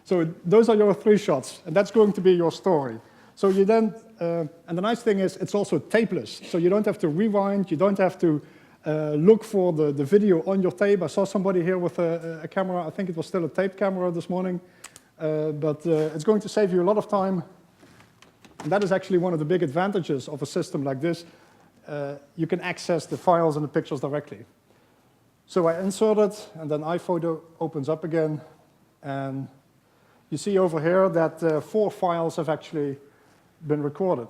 So those are your 3 shots, and that's going to be your story. So you then, and the nice thing is it's also tapeless, so you don't have to rewind, you don't have to look for the video on your tape. I saw somebody here with a camera, I think it was still a tape camera this morning, but it's going to save you a lot of time. And that is actually one of the big advantages of a system like this. You can access the files and the pictures directly. So I insert it, and then iPhoto opens up again, and you see over here that 4 files have actually been recorded.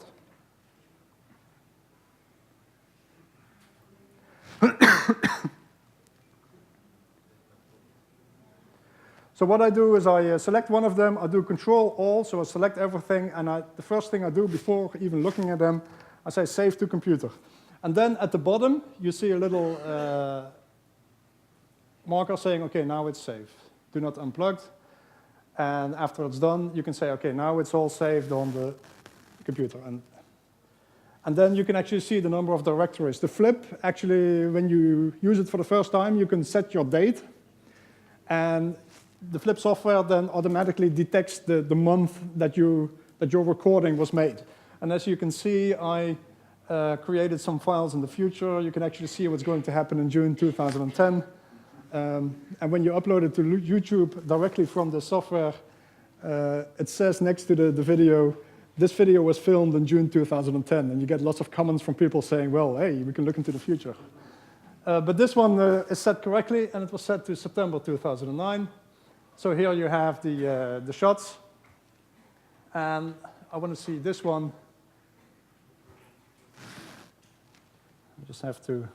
So what I do is I select one of them, I do Control-All, so I select everything, and the first thing I do before even looking at them, I say Save to Computer. And then at the bottom, you see a little marker saying, okay, now it's saved. Do not unplug. And after it's done, you can say, okay, now it's all saved on the computer. And then you can actually see the number of directories. The flip, actually, when you use it for the first time, you can set your date. And the flip software then automatically detects the month that your recording was made. And as you can see, I created some files in the future. You can actually see what's going to happen in June 2010. And when you upload it to YouTube directly from the software, it says next to the video, this video was filmed in June 2010. And you get lots of comments from people saying, well, hey, we can look into the future. But this one is set correctly, and it was set to September 2009. So here you have the shots. And I want to see this one. I just have to.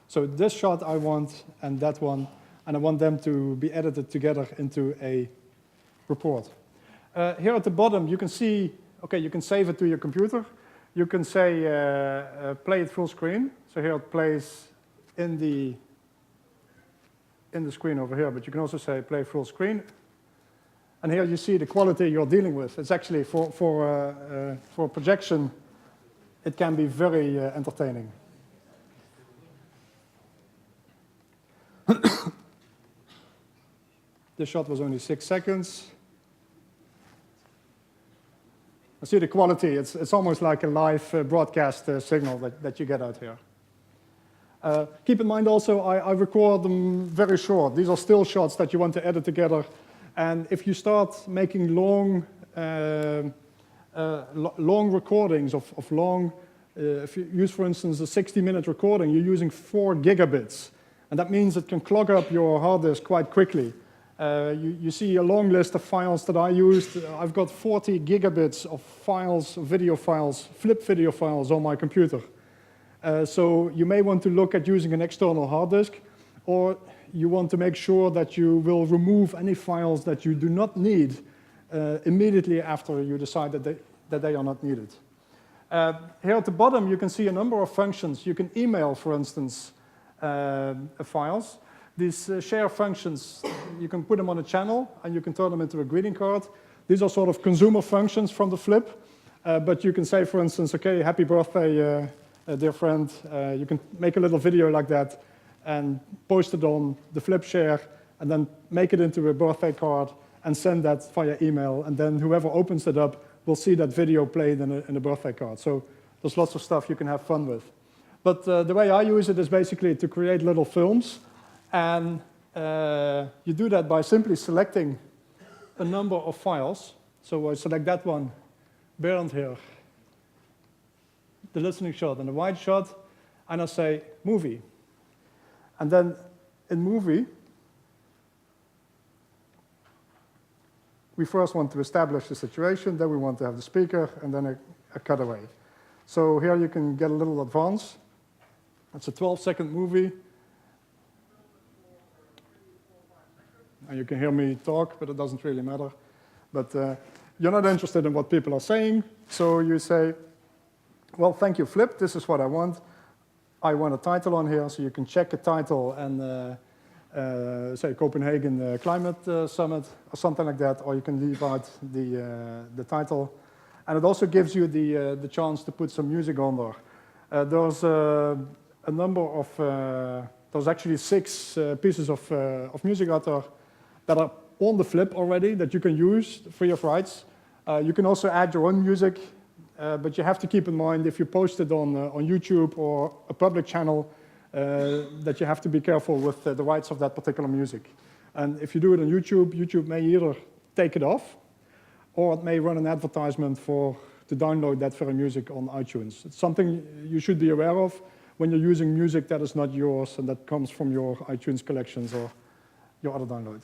So this shot I want, and that one, and I want them to be edited together into a report. Here at the bottom, you can see, okay, you can save it to your computer. You can say, play it full screen. So here it plays in the screen over here, but you can also say play full screen. And here you see the quality you're dealing with. It's actually, for projection, it can be very entertaining. This shot was only 6 seconds. I see the quality. It's almost like a live broadcast signal that you get out here. Keep in mind also, I record them very short. These are still shots that you want to edit together. And if you start making long recordings of long, if you use, for instance, a 60-minute recording, you're using 4 gigabits. And that means it can clog up your hard disk quite quickly. You see a long list of files that I used. I've got 40 gigabits of files, video files, flip video files on my computer. So you may want to look at using an external hard disk, or you want to make sure that you will remove any files that you do not need immediately after you decide that they are not needed. Here at the bottom, you can see a number of functions. You can email, for instance, files. These share functions, you can put them on a channel, and you can turn them into a greeting card. These are sort of consumer functions from the flip, but you can say, for instance, okay, happy birthday, dear friend. You can make a little video like that and post it on the flip share, and then make it into a birthday card and send that via email, and then whoever opens it up will see that video played in a birthday card. So there's lots of stuff you can have fun with. But the way I use it is basically to create little films. And you do that by simply selecting a number of files. So I select that one, Bernd here, the listening shot and the wide shot, and I say movie. And then in movie, we first want to establish the situation, then we want to have the speaker, and then a cutaway. So here you can get a little advance. It's a 12-second movie. And you can hear me talk, but it doesn't really matter. But you're not interested in what people are saying, so you say, well, thank you, Flip, this is what I want. I want a title on here, so you can check a title and say Copenhagen Climate Summit, or something like that, or you can leave out the title. And it also gives you the chance to put some music on there. There's a number of, there's actually 6 pieces of music that are on the flip already that you can use free of rights. You can also add your own music, but you have to keep in mind if you post it on YouTube or a public channel that you have to be careful with the rights of that particular music. And if you do it on YouTube, YouTube may either take it off or it may run an advertisement to download that very music on iTunes. It's something you should be aware of when you're using music that is not yours and that comes from your iTunes collections or your other download.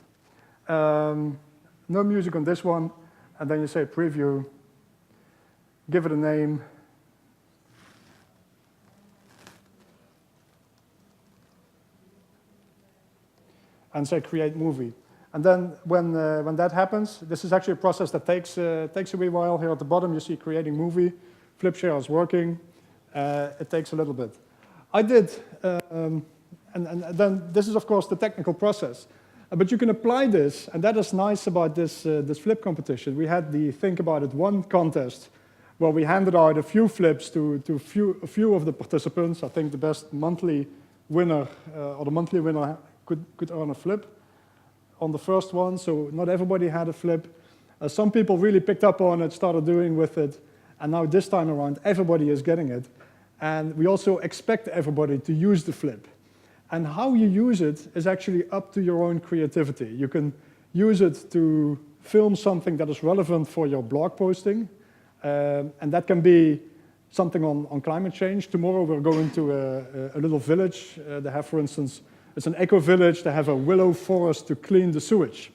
No music on this one, and then you say preview, give it a name, and say create movie. And then when that happens, this is actually a process that takes a wee while. Here at the bottom you see creating movie, FlipShare is working, it takes a little bit. I did, and then this is of course the technical process. But you can apply this, and that is nice about this flip competition. We had the Think About It 1 contest, where we handed out a few flips to a few of the participants. I think the best monthly winner, or the monthly winner could earn a flip on the first one, so not everybody had a flip. Some people really picked up on it, started doing with it, and now this time around, everybody is getting it. And we also expect everybody to use the flip. And how you use it is actually up to your own creativity. You can use it to film something that is relevant for your blog posting, and that can be something on climate change. Tomorrow we're going to a little village. They have, for instance, it's an eco-village. They have a willow forest to clean the sewage.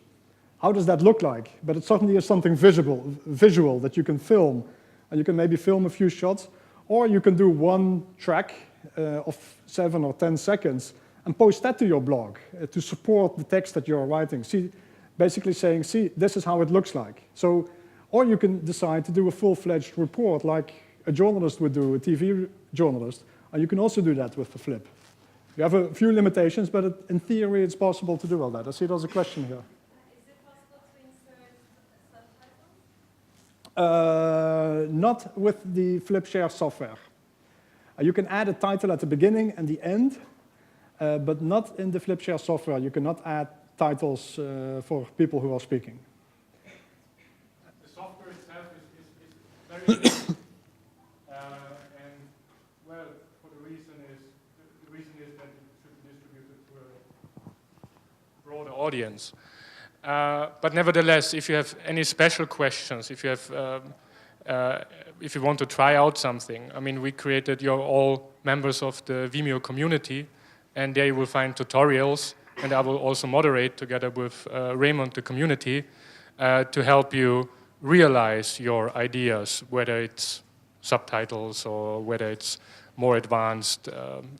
How does that look like? But it certainly is something visual that you can film. And you can maybe film a few shots, or you can do one track of 7 or 10 seconds and post that to your blog to support the text that you're writing. See, basically saying, see, this is how it looks like. So, or you can decide to do a full-fledged report like a journalist would do, a TV journalist, and you can also do that with the flip. You have a few limitations, but in theory, it's possible to do all that. I see there's a question here. Is it possible to insert subtitles? Not with the FlipShare software. You can add a title at the beginning and the end, but not in the FlipShare software. You cannot add titles for people who are speaking. The software itself is very easy. And well, for the reason is that it should be distributed to a broader audience. But nevertheless, if you have any special questions, if you want to try out something, I mean, we created, you're all members of the Vimeo community, and there you will find tutorials, and I will also moderate together with Raymond, the community, to help you realize your ideas, whether it's subtitles or whether it's more advanced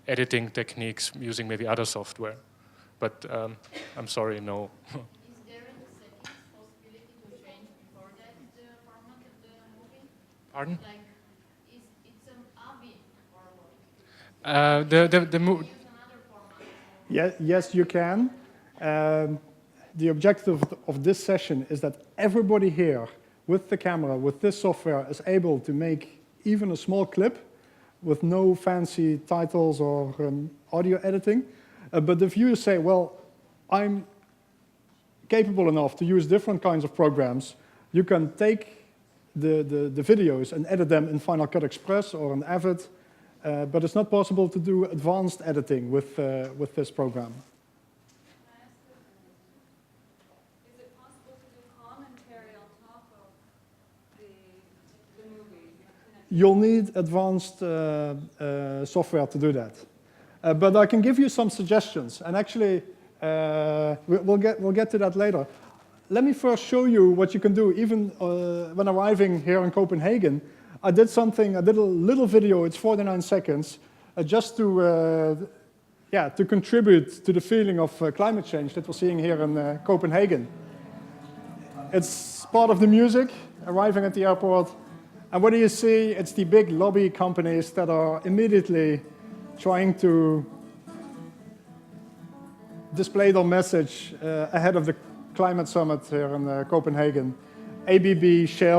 editing techniques using maybe other software. But I'm sorry, no. Is there in the settings possibility to change before that the format of the movie? Pardon? Like, it's an AVI or what? The Use another format? yes, you can. The objective of this session is that everybody here with the camera, with this software, is able to make even a small clip with no fancy titles or audio editing. But if you say, well, I'm capable enough to use different kinds of programs, you can take the videos and edit them in Final Cut Express or in Avid, but it's not possible to do advanced editing with this program. Is it possible to do commentary on top of the movie? You'll need advanced software to do that. But I can give you some suggestions, and actually we'll get to that later. Let me first show you what you can do. Even when arriving here in Copenhagen, I did a little video. It's 49 seconds, just to contribute to the feeling of climate change that we're seeing here in Copenhagen. It's part of the music. Arriving at the airport, and what do you see? It's the big lobby companies that are immediately trying to display their message ahead of the climate summit here in Copenhagen. ABB, Shell,